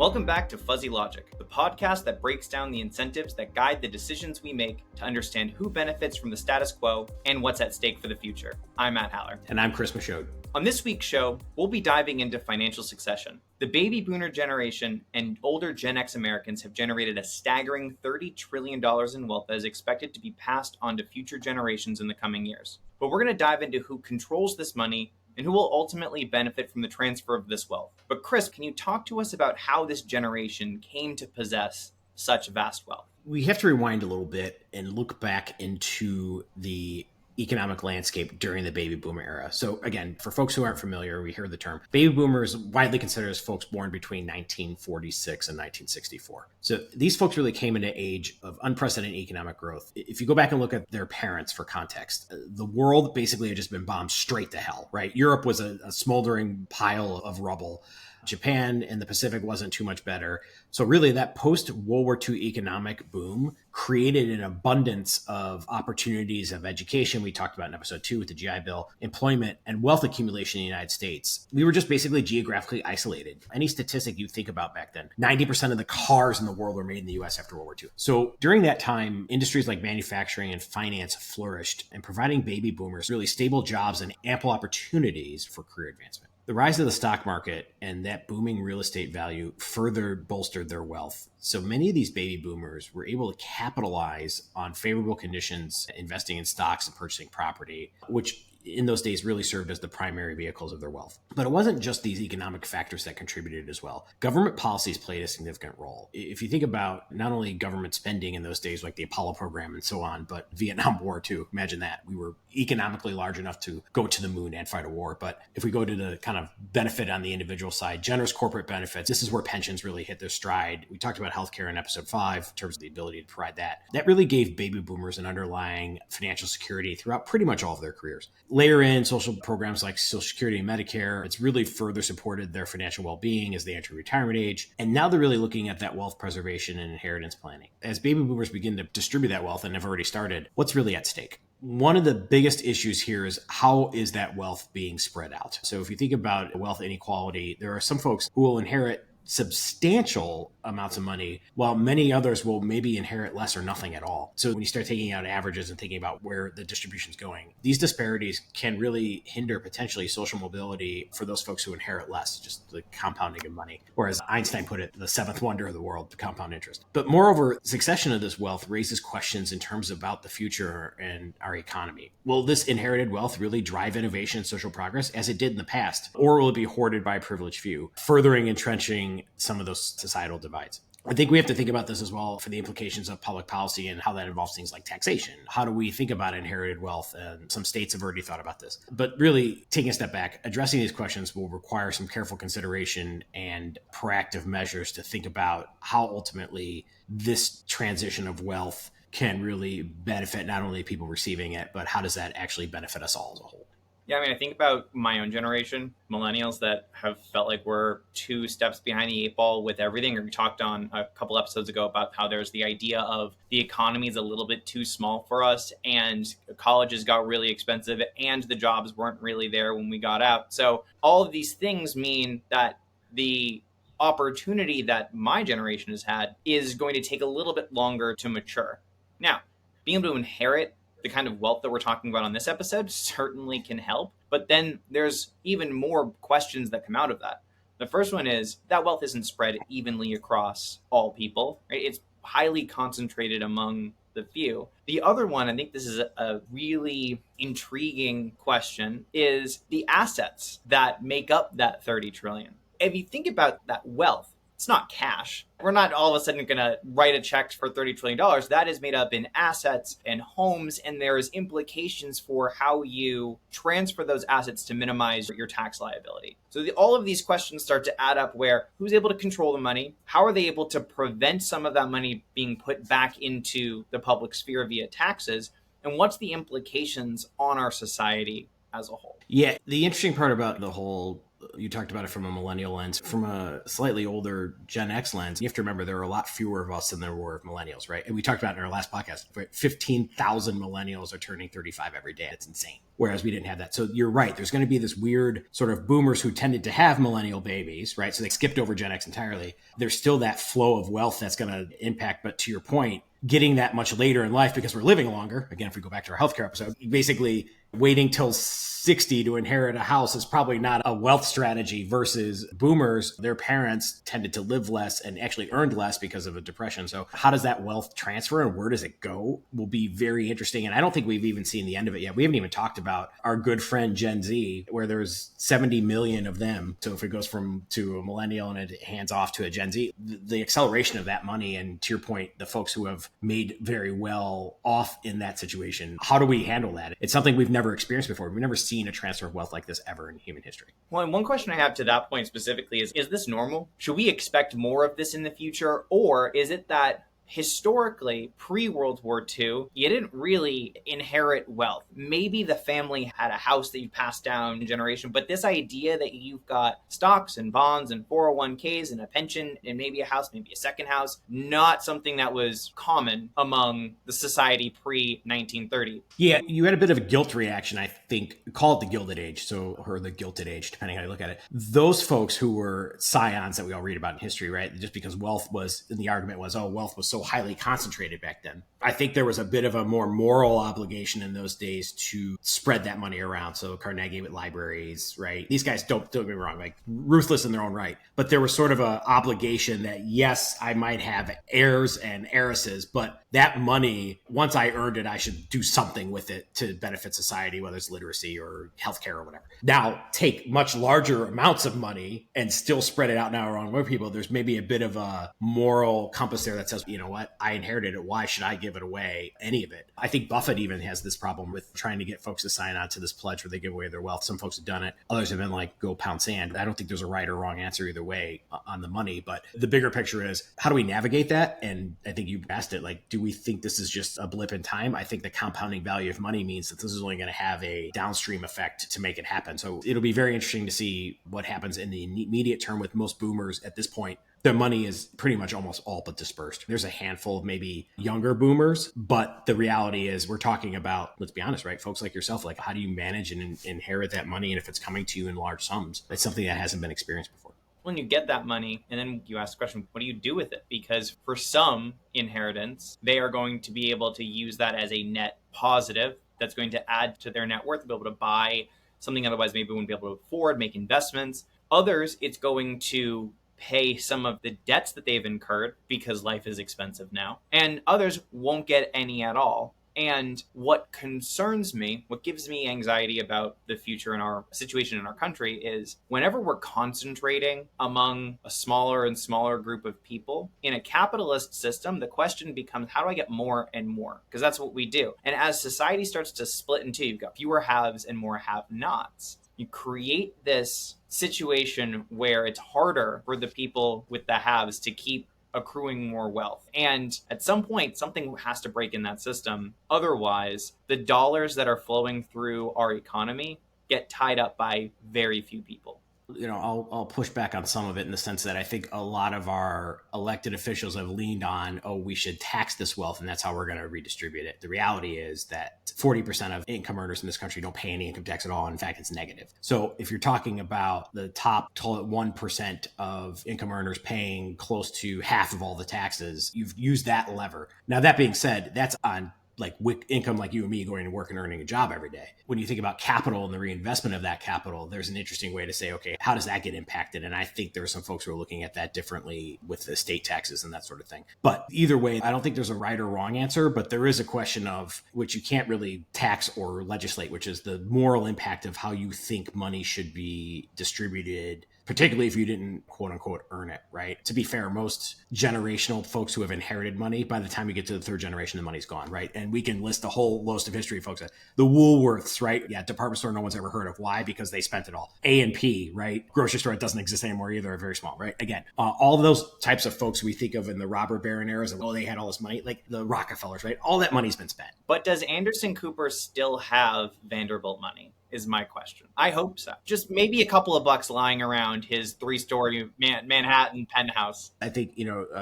Welcome back to Fuzzy Logic, the podcast that breaks down the incentives that guide the decisions we make to understand who benefits from the status quo and what's at stake for the future. I'm Matt Haller. And I'm Chris Michaud. On this week's show, we'll be diving into financial succession. The baby boomer generation and older Gen X Americans have generated a staggering $30 trillion in wealth that is expected to be passed on to future generations in the coming years. But we're going to dive into who controls this money and who will ultimately benefit from the transfer of this wealth. But Chris, can you talk to us about how this generation came to possess such vast wealth? We have to rewind a little bit and look back into the economic landscape during the baby boomer era. So again, for folks who aren't familiar, we hear the term baby boomers widely considered as folks born between 1946 and 1964. So these folks really came into age of unprecedented economic growth. If you go back and look at their parents for context, the world basically had just been bombed straight to hell, right? Europe was a smoldering pile of rubble. Japan and the Pacific wasn't too much better. So really that post-World War II economic boom created an abundance of opportunities of education. We talked about in episode 2 with the GI Bill, employment and wealth accumulation in the United States. We were just basically geographically isolated. Any statistic you think about back then, 90% of the cars in the world were made in the US after World War II. So during that time, industries like manufacturing and finance flourished and providing baby boomers really stable jobs and ample opportunities for career advancement. The rise of the stock market and that booming real estate value further bolstered their wealth. So many of these baby boomers were able to capitalize on favorable conditions, investing in stocks and purchasing property, which in those days really served as the primary vehicles of their wealth. But it wasn't just these economic factors that contributed as well. Government policies played a significant role. If you think about not only government spending in those days, like the Apollo program and so on, but Vietnam War too. Imagine that. We were economically large enough to go to the moon and fight a war. But if we go to the kind of benefit on the individual side, generous corporate benefits, this is where pensions really hit their stride. We talked about healthcare in episode 5 in terms of the ability to provide that. That really gave baby boomers an underlying financial security throughout pretty much all of their careers. Layer in social programs like Social Security and Medicare. It's really further supported their financial well-being as they enter retirement age. And now they're really looking at that wealth preservation and inheritance planning. As baby boomers begin to distribute that wealth and have already started, what's really at stake? One of the biggest issues here is how is that wealth being spread out? So if you think about wealth inequality, there are some folks who will inherit substantial amounts of money, while many others will maybe inherit less or nothing at all. So when you start taking out averages and thinking about where the distribution is going, these disparities can really hinder potentially social mobility for those folks who inherit less, just the compounding of money. Or as Einstein put it, the seventh wonder of the world, the compound interest. But moreover, succession of this wealth raises questions in terms about the future and our economy. Will this inherited wealth really drive innovation and social progress as it did in the past? Or will it be hoarded by a privileged few, furthering entrenching some of those societal divides? I think we have to think about this as well for the implications of public policy and how that involves things like taxation. How do we think about inherited wealth? And some states have already thought about this. But really, taking a step back, addressing these questions will require some careful consideration and proactive measures to think about how ultimately this transition of wealth can really benefit not only people receiving it, but how does that actually benefit us all as a whole? Yeah, I mean, I think about my own generation, millennials that have felt like we're 2 steps behind the 8 ball with everything. We talked on a couple episodes ago about how there's the idea of the economy is a little bit too small for us and colleges got really expensive and the jobs weren't really there when we got out. So all of these things mean that the opportunity that my generation has had is going to take a little bit longer to mature. Now, being able to inherit the kind of wealth that we're talking about on this episode certainly can help. But then there's even more questions that come out of that. The first one is that wealth isn't spread evenly across all people, right? It's highly concentrated among the few. The other one, I think this is a really intriguing question, is the assets that make up that 30 trillion. If you think about that wealth, it's not cash. We're not all of a sudden going to write a check for $30 trillion. That is made up in assets and homes, and there's implications for how you transfer those assets to minimize your tax liability. So all of these questions start to add up where who's able to control the money? How are they able to prevent some of that money being put back into the public sphere via taxes? And what's the implications on our society as a whole? Yeah, the interesting part about the whole You talked about it from a millennial lens. From a slightly older Gen X lens, you have to remember there are a lot fewer of us than there were of millennials, right? And we talked about it in our last podcast, right? 15,000 millennials are turning 35 every day. It's insane. Whereas we didn't have that. So you're right. There's going to be this weird sort of boomers who tended to have millennial babies, right? So they skipped over Gen X entirely. There's still that flow of wealth that's going to impact. But to your point, getting that much later in life because we're living longer. Again, if we go back to our healthcare episode, basically waiting till 60 to inherit a house is probably not a wealth strategy versus boomers. Their parents tended to live less and actually earned less because of a depression. So how does that wealth transfer and where does it go will be very interesting. And I don't think we've even seen the end of it yet. We haven't even talked about our good friend Gen Z, where there's 70 million of them. So if it goes to a millennial and it hands off to a Gen Z, the acceleration of that money, and to your point, the folks who have made very well off in that situation, how do we handle that? It's something we've never experienced before. We've never seen a transfer of wealth like this ever in human history. Well, and one question I have to that point specifically is this normal? Should we expect more of this in the future? Or is it that historically, pre-World War II, you didn't really inherit wealth. Maybe the family had a house that you passed down generation, but this idea that you've got stocks and bonds and 401ks and a pension and maybe a house, maybe a second house, not something that was common among the society pre-1930. Yeah, you had a bit of a guilt reaction, I think. Call it the Gilded Age, or the Gilded Age, depending how you look at it. Those folks who were scions that we all read about in history, right? Just because wealth was, and the argument was, oh, wealth was so highly concentrated back then. I think there was a bit of a more moral obligation in those days to spread that money around. So Carnegie with libraries, right? These guys don't get me wrong, like ruthless in their own right. But there was sort of an obligation that, yes, I might have heirs and heiresses, but that money, once I earned it, I should do something with it to benefit society, whether it's literacy or healthcare or whatever. Now, take much larger amounts of money and still spread it out now around more people. There's maybe a bit of a moral compass there that says, you know what, I inherited it. Why should I give it away? Any of it. I think Buffett even has this problem with trying to get folks to sign on to this pledge where they give away their wealth. Some folks have done it. Others have been like, go pound sand. I don't think there's a right or wrong answer either way on the money. But the bigger picture is, how do we navigate that? And I think you asked it, like, do we think this is just a blip in time? I think the compounding value of money means that this is only going to have a downstream effect to make it happen. So it'll be very interesting to see what happens in the immediate term with most boomers at this point. Their money is pretty much almost all but dispersed. There's a handful of maybe younger boomers, but the reality is we're talking about, let's be honest, right? Folks like yourself, like how do you manage and inherit that money? And if it's coming to you in large sums, it's something that hasn't been experienced before. When you get that money and then you ask the question, what do you do with it? Because for some inheritance, they are going to be able to use that as a net positive that's going to add to their net worth, be able to buy something otherwise maybe wouldn't be able to afford, make investments. Others, it's going to pay some of the debts that they've incurred because life is expensive now. And others won't get any at all. And what concerns me, what gives me anxiety about the future in our situation in our country is whenever we're concentrating among a smaller and smaller group of people in a capitalist system, the question becomes, how do I get more and more? Because that's what we do. And as society starts to split in two, you've got fewer haves and more have-nots. You create this situation where it's harder for the people with the haves to keep accruing more wealth. And at some point, something has to break in that system. Otherwise, the dollars that are flowing through our economy get tied up by very few people. You know, I'll push back on some of it in the sense that I think a lot of our elected officials have leaned on, oh, we should tax this wealth and that's how we're going to redistribute it. The reality is that 40% of income earners in this country don't pay any income tax at all. In fact, it's negative. So if you're talking about the top, call it 1% of income earners paying close to half of all the taxes, you've used that lever. Now, that being said, that's on like income like you and me going to work and earning a job every day. When you think about capital and the reinvestment of that capital, there's an interesting way to say, okay, how does that get impacted? And I think there are some folks who are looking at that differently with the estate taxes and that sort of thing. But either way, I don't think there's a right or wrong answer, but there is a question of which you can't really tax or legislate, which is the moral impact of how you think money should be distributed, particularly if you didn't, quote unquote, earn it, right? To be fair, most generational folks who have inherited money, by the time you get to the third generation, the money's gone, right? And we can list a whole host of history of folks. The Woolworths, right? Yeah, department store no one's ever heard of. Why? Because they spent it all. A&P, right? Grocery store, it doesn't exist anymore either, are very small, right? Again, all of those types of folks we think of in the robber baron eras, of, oh, they had all this money, like the Rockefellers, right? All that money's been spent. But does Anderson Cooper still have Vanderbilt money? is my question. I hope so. Just maybe a couple of bucks lying around his 3-story Manhattan penthouse. I think,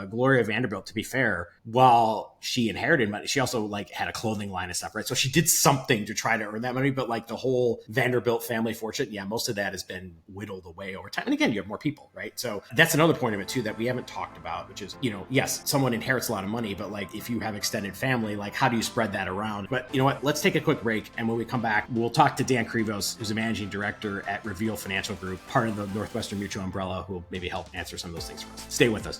Gloria Vanderbilt, to be fair, while she inherited money, she also had a clothing line and stuff, right? So she did something to try to earn that money, but the whole Vanderbilt family fortune, yeah, most of that has been whittled away over time. And again, you have more people, right? So that's another point of it too that we haven't talked about, which is, yes, someone inherits a lot of money, but if you have extended family, how do you spread that around? But you know what? Let's take a quick break. And when we come back, we'll talk to Dan Krivos, who's a managing director at Reveal Financial Group, part of the Northwestern Mutual umbrella, who will maybe help answer some of those things for us. Stay with us.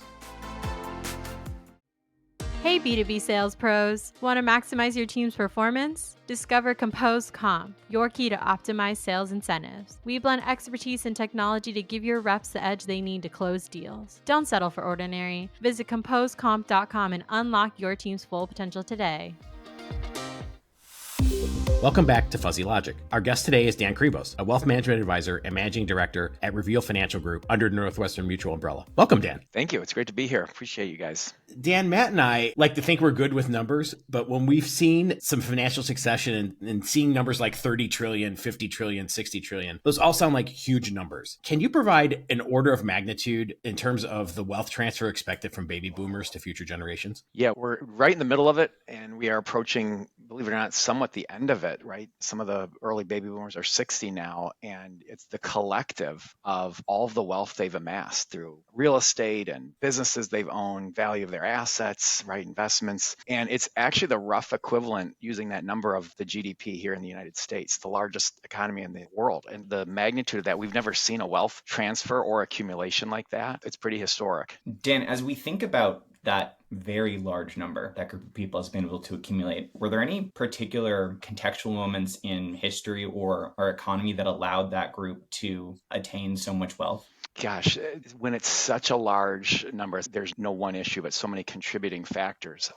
Hey B2B sales pros, want to maximize your team's performance? Discover Compose Comp, your key to optimize sales incentives. We blend expertise and technology to give your reps the edge they need to close deals. Don't settle for ordinary. Visit composecomp.com and unlock your team's full potential today. Welcome back to Fuzzy Logic. Our guest today is Dan Krivos, a wealth management advisor and managing director at Reveal Financial Group under the Northwestern Mutual umbrella. Welcome, Dan. Thank you. It's great to be here. Appreciate you guys. Dan, Matt and I like to think we're good with numbers, but when we've seen some financial succession and seeing numbers like 30 trillion, 50 trillion, 60 trillion, those all sound like huge numbers. Can you provide an order of magnitude in terms of the wealth transfer expected from baby boomers to future generations? Yeah, we're right in the middle of it, and we are approaching, believe it or not, somewhat the end of it, right? Some of the early baby boomers are 60 now, and it's the collective of all of the wealth they've amassed through real estate and businesses they've owned, value of their assets, right, investments. And it's actually the rough equivalent, using that number, of the GDP here in the United States, the largest economy in the world. And the magnitude of that, we've never seen a wealth transfer or accumulation like that. It's pretty historic. Dan, as we think about that very large number that group of people has been able to accumulate, were there any particular contextual moments in history or our economy that allowed that group to attain so much wealth? Gosh, when it's such a large number, there's no one issue, but so many contributing factors.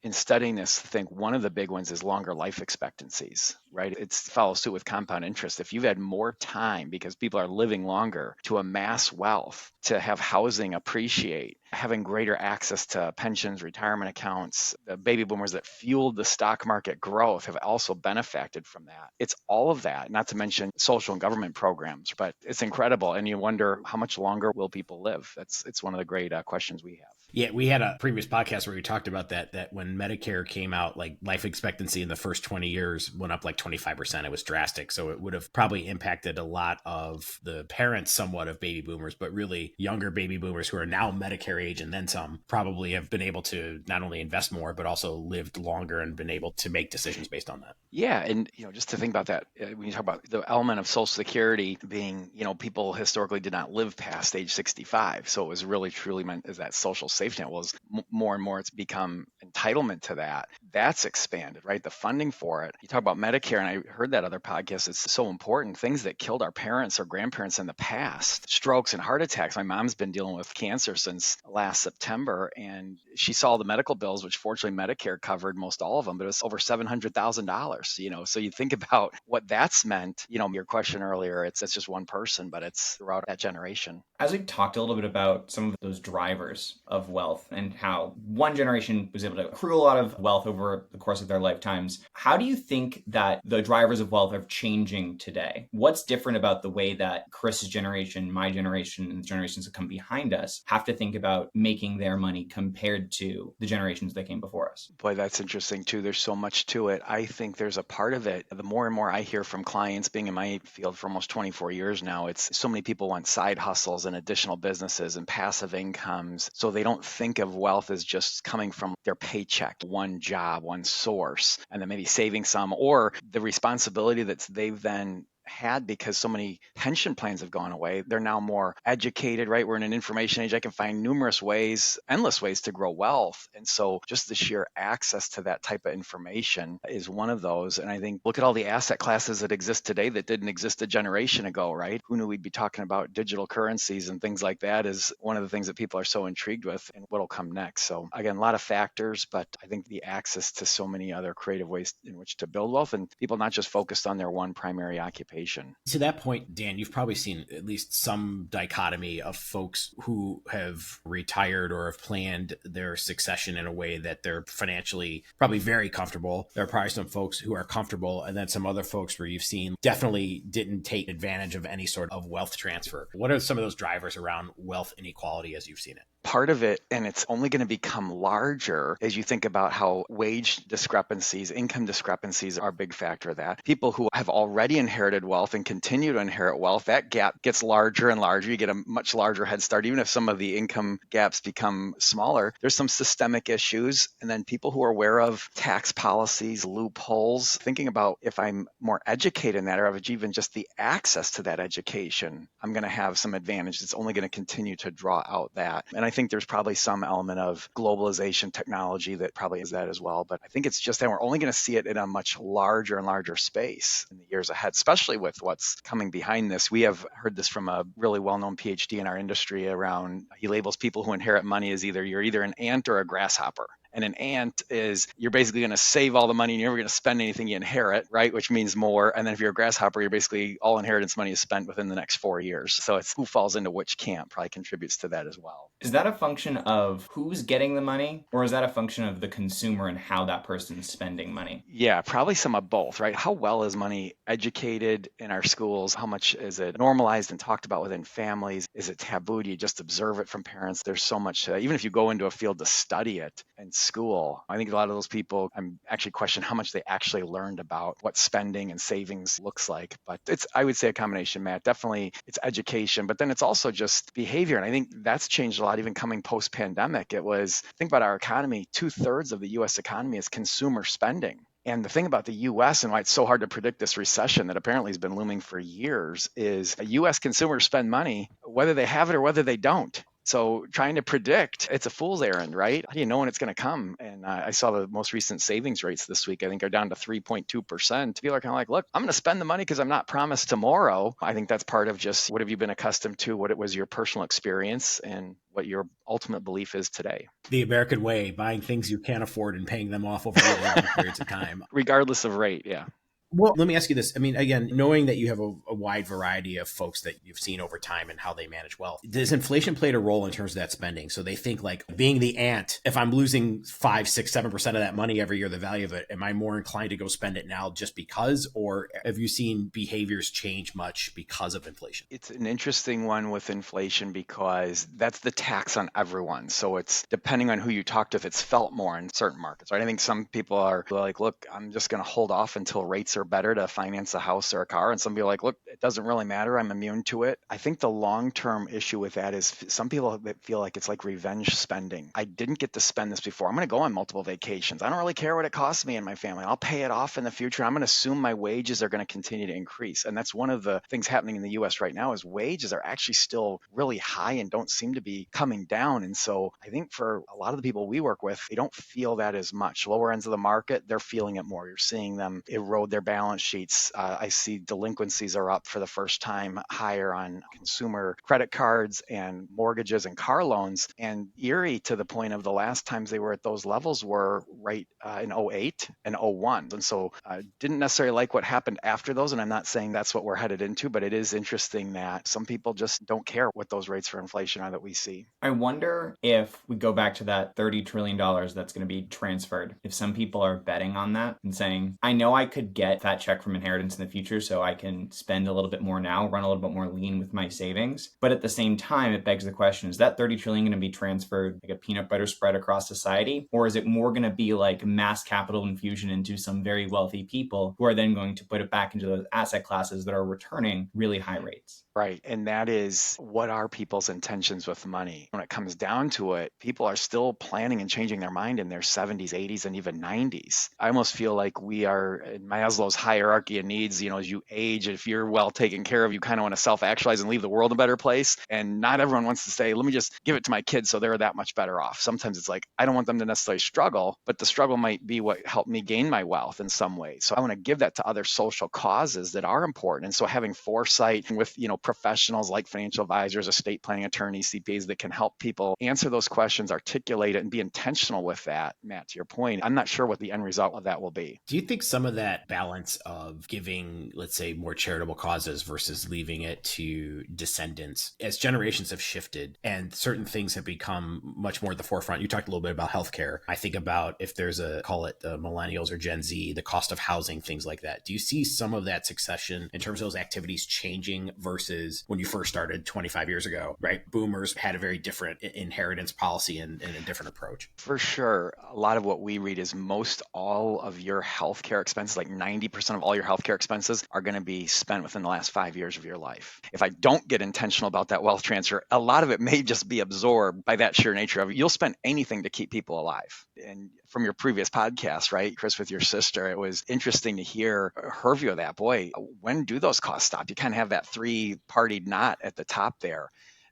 In studying this, think one of the big ones is longer life expectancies, right? It follows suit with compound interest. If you've had more time, because people are living longer, to amass wealth, to have housing appreciate, having greater access to pensions, retirement accounts, the baby boomers that fueled the stock market growth have also benefited from that. It's all of that, not to mention social and government programs, but it's incredible. And you wonder, how much longer will people live? It's one of the great questions we have. Yeah, we had a previous podcast where we talked about that when Medicare came out, life expectancy in the first 20 years went up 25%. It was drastic. So it would have probably impacted a lot of the parents somewhat of baby boomers, but really younger baby boomers who are now Medicare age and then some probably have been able to not only invest more, but also lived longer and been able to make decisions based on that. Yeah. And, just to think about that, when you talk about the element of Social Security being, people historically did not live past age 65. So it was really truly meant as that social safety net. Was more and more it's become entitlement to that. That's expanded, right? The funding for it. You talk about Medicare, and I heard that other podcast. It's so important. Things that killed our parents or grandparents in the past, strokes and heart attacks. My mom's been dealing with cancer since last September, and she saw the medical bills, which fortunately Medicare covered most all of them, but it was over $700,000. So you think about what that's meant. Your question earlier, it's just one person, but it's throughout that generation. As we talked a little bit about some of those drivers of wealth and how one generation was able to accrue a lot of wealth over the course of their lifetimes, how do you think that the drivers of wealth are changing today? What's different about the way that Chris's generation, my generation, and the generations that come behind us have to think about making their money compared to the generations that came before us? Boy, that's interesting too. There's so much to it. I think there's a part of it. The more and more I hear from clients, being in my field for almost 24 years now, it's so many people want side hustles and additional businesses and passive incomes. So they don't think of wealth as just coming from their paycheck, one job, one source, and then maybe saving some, or the responsibility that they've then had because so many pension plans have gone away. They're now more educated, right? We're in an information age. I can find numerous ways, endless ways to grow wealth. And so just the sheer access to that type of information is one of those. And I think, look at all the asset classes that exist today that didn't exist a generation ago, right? Who knew we'd be talking about digital currencies and things like that is one of the things that people are so intrigued with and what'll come next. So again, a lot of factors, but I think the access to so many other creative ways in which to build wealth and people not just focused on their one primary occupation. participation. To that point, Dan, you've probably seen at least some dichotomy of folks who have retired or have planned their succession in a way that they're financially probably very comfortable. There are probably some folks who are comfortable, and then some other folks where you've seen definitely didn't take advantage of any sort of wealth transfer. What are some of those drivers around wealth inequality as you've seen it? Part of it, and it's only going to become larger as you think about how wage discrepancies, income discrepancies are a big factor of that. People who have already inherited wealth and continue to inherit wealth, that gap gets larger and larger. You get a much larger head start. Even if some of the income gaps become smaller, there's some systemic issues. And then people who are aware of tax policies, loopholes, thinking about if I'm more educated in that or have even just the access to that education, I'm going to have some advantage. It's only going to continue to draw out that. And I think there's probably some element of globalization technology that probably is that as well. But I think it's just that we're only going to see it in a much larger and larger space in the years ahead, especially with what's coming behind this. We have heard this from a really well-known PhD in our industry around, he labels people who inherit money as you're either an ant or a grasshopper. And an ant is you're basically going to save all the money and you're never going to spend anything you inherit, right? Which means more. And then if you're a grasshopper, you're basically all inheritance money is spent within the next 4 years. So it's who falls into which camp probably contributes to that as well. Is that a function of who's getting the money, or is that a function of the consumer and how that person's spending money? Yeah, probably some of both, right? How well is money educated in our schools? How much is it normalized and talked about within families? Is it taboo? Do you just observe it from parents? There's so much, even if you go into a field to study it in school, I think a lot of those people, I'm actually question how much they actually learned about what spending and savings looks like. But it's, I would say, a combination, Matt. Definitely it's education, but then it's also just behavior. And I think that's changed a lot, even coming post-pandemic. It was, think about our economy, 2/3 of the US economy is consumer spending. And the thing about the U.S. and why it's so hard to predict this recession that apparently has been looming for years is U.S. consumers spend money whether they have it or whether they don't. So trying to predict, it's a fool's errand, right? How do you know when it's going to come? And I saw the most recent savings rates this week, I think are down to 3.2%. People are kind of like, look, I'm going to spend the money because I'm not promised tomorrow. I think that's part of just what have you been accustomed to, what it was your personal experience, and what your ultimate belief is today. The American way, buying things you can't afford and paying them off over long periods of time. Regardless of rate, yeah. Well, let me ask you this. I mean, again, knowing that you have a wide variety of folks that you've seen over time and how they manage wealth, does inflation play a role in terms of that spending? So they think like being the ant, if I'm losing 5, 6, 7% of that money every year, the value of it, am I more inclined to go spend it now just because, or have you seen behaviors change much because of inflation? It's an interesting one with inflation because that's the tax on everyone. So it's depending on who you talk to, if it's felt more in certain markets, right? I think some people are like, look, I'm just going to hold off until rates are better to finance a house or a car. And some people are like, look, it doesn't really matter. I'm immune to it. I think the long-term issue with that is some people that feel like it's like revenge spending. I didn't get to spend this before. I'm going to go on multiple vacations. I don't really care what it costs me and my family. I'll pay it off in the future. I'm going to assume my wages are going to continue to increase. And that's one of the things happening in the US right now is wages are actually still really high and don't seem to be coming down. And so I think for a lot of the people we work with, they don't feel that as much. Lower ends of the market, they're feeling it more. You're seeing them erode their balance sheets. I see delinquencies are up for the first time higher on consumer credit cards and mortgages and car loans. And eerie to the point of the last times they were at those levels were right in 08 and 01. And so didn't necessarily like what happened after those. And I'm not saying that's what we're headed into, but it is interesting that some people just don't care what those rates for inflation are that we see. I wonder if we go back to that $30 trillion that's going to be transferred, if some people are betting on that and saying, I know I could get that check from inheritance in the future, so I can spend a little bit more now, run a little bit more lean with my savings. But at the same time, it begs the question, is that 30 trillion going to be transferred like a peanut butter spread across society? Or is it more going to be like mass capital infusion into some very wealthy people who are then going to put it back into those asset classes that are returning really high rates? Right. And that is, what are people's intentions with money? When it comes down to it, people are still planning and changing their mind in their 70s, 80s, and even 90s. I almost feel like we are in Maslow's hierarchy of needs. You know, as you age, if you're well taken care of, you kind of want to self-actualize and leave the world a better place. And not everyone wants to say, let me just give it to my kids so they're that much better off. Sometimes it's like, I don't want them to necessarily struggle, but the struggle might be what helped me gain my wealth in some way. So I want to give that to other social causes that are important. And so having foresight with, professionals like financial advisors, estate planning attorneys, CPAs that can help people answer those questions, articulate it, and be intentional with that. Matt, to your point, I'm not sure what the end result of that will be. Do you think some of that balance of giving, let's say, more charitable causes versus leaving it to descendants, as generations have shifted and certain things have become much more at the forefront? You talked a little bit about healthcare. I think about if there's call it the millennials or Gen Z, the cost of housing, things like that. Do you see some of that succession in terms of those activities changing versus when you first started 25 years ago, right? Boomers had a very different inheritance policy and a different approach. For sure. A lot of what we read is most all of your healthcare expenses, like 90% of all your healthcare expenses, are going to be spent within the last 5 years of your life. If I don't get intentional about that wealth transfer, a lot of it may just be absorbed by that sheer nature of it. You'll spend anything to keep people alive. And from your previous podcast, right, Chris, with your sister, it was interesting to hear her view of that. Boy, when do those costs stop? You kind of have that three-partied knot at the top there.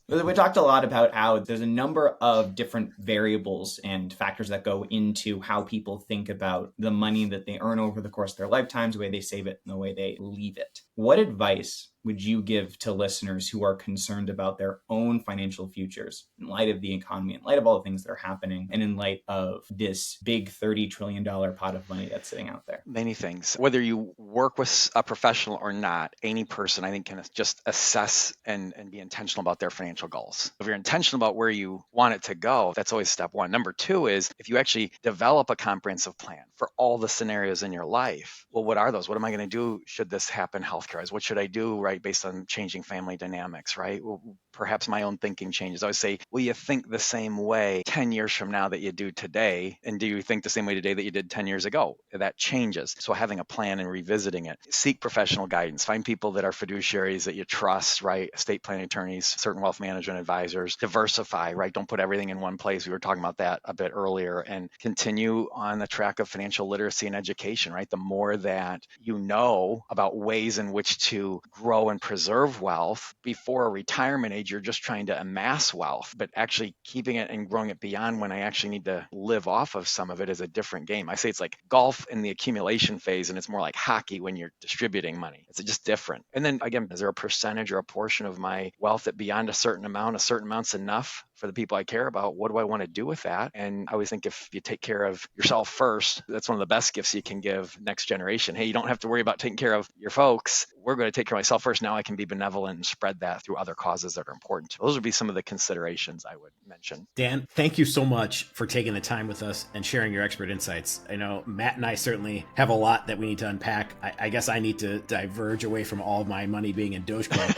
We talked a lot about how there's a number of different variables and factors that go into how people think about the money that they earn over the course of their lifetimes, the way they save it, and the way they leave it. What advice would you give to listeners who are concerned about their own financial futures in light of the economy, in light of all the things that are happening, and in light of this big $30 trillion pot of money that's sitting out there? Many things. Whether you work with a professional or not, any person, I think, can just assess and be intentional about their financial goals. If you're intentional about where you want it to go, that's always step one. Number two is if you actually develop a comprehensive plan for all the scenarios in your life, well, what are those? What am I going to do should this happen healthcare-wise? What should I do, right, based on changing family dynamics, right? Well, perhaps my own thinking changes. I would say, will you think the same way 10 years from now that you do today? And do you think the same way today that you did 10 years ago? That changes. So having a plan and revisiting it. Seek professional guidance. Find people that are fiduciaries that you trust, right? Estate planning attorneys, certain wealth management advisors. Diversify, right? Don't put everything in one place. We were talking about that a bit earlier. And continue on the track of financial literacy and education, right? The more that you know about ways in which to grow and preserve wealth before retirement age, you're just trying to amass wealth, but actually keeping it and growing it beyond when I actually need to live off of some of it is a different game. I say it's like golf in the accumulation phase, and it's more like hockey when you're distributing money. It's just different. And then again, is there a percentage or a portion of my wealth that beyond a certain amount's enough for the people I care about? What do I want to do with that? And I always think if you take care of yourself first, that's one of the best gifts you can give next generation. Hey, you don't have to worry about taking care of your folks. We're going to take care of myself first. Now I can be benevolent and spread that through other causes that are important to. Those would be some of the considerations I would mention. Dan, thank you so much for taking the time with us and sharing your expert insights. I know Matt and I certainly have a lot that we need to unpack. I guess I need to diverge away from all of my money being in Dogecoin.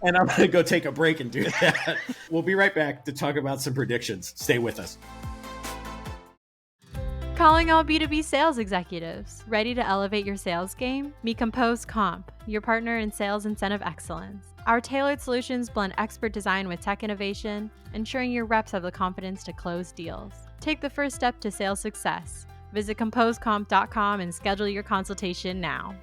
And I'm going to go take a break and do that. We'll be right back to talk about some predictions. Stay with us. Calling all B2B sales executives. Ready to elevate your sales game? Meet Compose Comp, your partner in sales incentive excellence. Our tailored solutions blend expert design with tech innovation, ensuring your reps have the confidence to close deals. Take the first step to sales success. Visit composecomp.com and schedule your consultation now.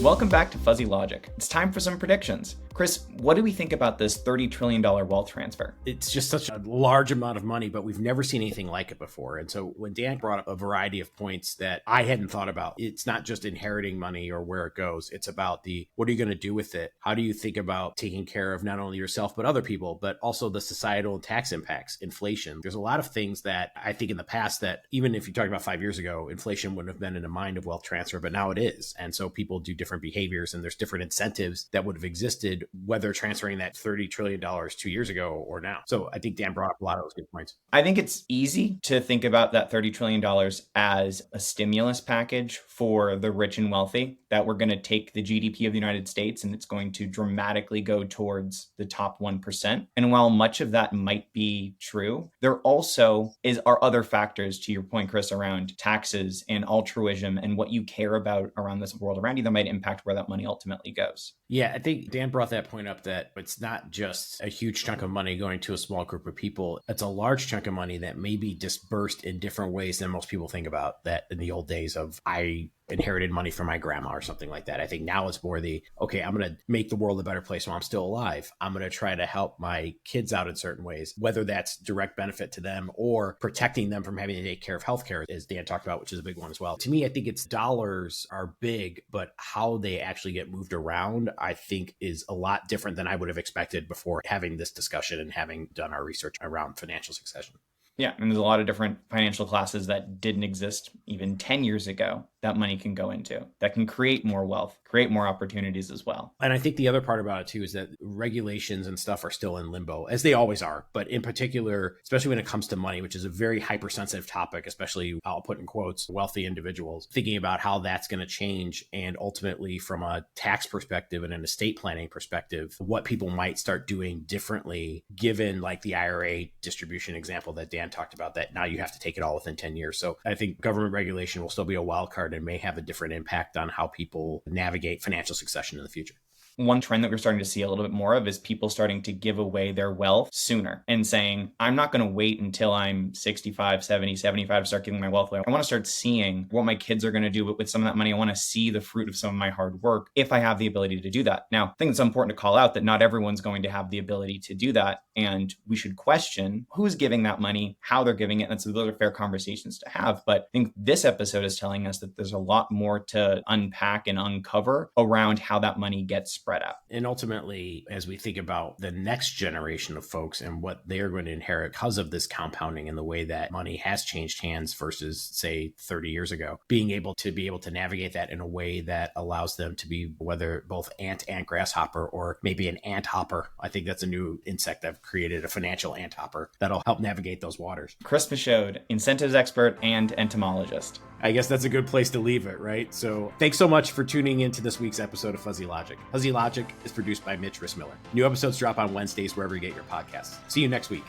Welcome back to Fuzzy Logic. It's time for some predictions. Chris, what do we think about this $30 trillion wealth transfer? It's just such a large amount of money, but we've never seen anything like it before. And so when Dan brought up a variety of points that I hadn't thought about, it's not just inheriting money or where it goes. It's about what are you going to do with it? How do you think about taking care of not only yourself, but other people, but also the societal and tax impacts, inflation? There's a lot of things that I think in the past that even if you talked about 5 years ago, inflation wouldn't have been in the mind of wealth transfer, but now it is. And so people do different behaviors and there's different incentives that would have existed, whether transferring that $30 trillion 2 years ago or now. So I think Dan brought up a lot of those good points. I think it's easy to think about that $30 trillion as a stimulus package for the rich and wealthy, that we're going to take the GDP of the United States and it's going to dramatically go towards the top 1%. And while much of that might be true, there also are other factors, to your point, Chris, around taxes and altruism and what you care about around this world around you that might impact where that money ultimately goes. Yeah, I think Dan brought that point up that it's not just a huge chunk of money going to a small group of people. It's a large chunk of money that may be dispersed in different ways than most people think about, that in the old days of I inherited money from my grandma or something like that. I think now it's more okay, I'm going to make the world a better place while I'm still alive. I'm going to try to help my kids out in certain ways, whether that's direct benefit to them or protecting them from having to take care of healthcare, as Dan talked about, which is a big one as well. To me, I think it's dollars are big, but how they actually get moved around, I think is a lot different than I would have expected before having this discussion and having done our research around financial succession. Yeah, and there's a lot of different financial classes that didn't exist even 10 years ago that money can go into, that can create more wealth, create more opportunities as well. And I think the other part about it too is that regulations and stuff are still in limbo, as they always are. But in particular, especially when it comes to money, which is a very hypersensitive topic, especially, I'll put in quotes, wealthy individuals, thinking about how that's going to change. And ultimately, from a tax perspective and an estate planning perspective, what people might start doing differently, given like the IRA distribution example that Dan talked about, that now you have to take it all within 10 years. So I think government regulation will still be a wild card and may have a different impact on how people navigate financial succession in the future. One trend that we're starting to see a little bit more of is people starting to give away their wealth sooner and saying, I'm not going to wait until I'm 65, 70, 75 to start giving my wealth away. I want to start seeing what my kids are going to do with some of that money. I want to see the fruit of some of my hard work if I have the ability to do that. Now, I think it's important to call out that not everyone's going to have the ability to do that. And we should question who's giving that money, how they're giving it. And so those are fair conversations to have. But I think this episode is telling us that there's a lot more to unpack and uncover around how that money gets spread out. And ultimately, as we think about the next generation of folks and what they're going to inherit because of this compounding and the way that money has changed hands versus, say, 30 years ago, being able to navigate that in a way that allows them to be, whether both ant and grasshopper, or maybe an ant hopper. I think that's a new insect I've created, a financial ant hopper that'll help navigate those waters. Chris Michaud, incentives expert and entomologist. I guess that's a good place to leave it, right? So thanks so much for tuning into this week's episode of Fuzzy Logic. Fuzzy Logic is produced by Mitch Rissmiller. New episodes drop on Wednesdays wherever you get your podcasts. See you next week.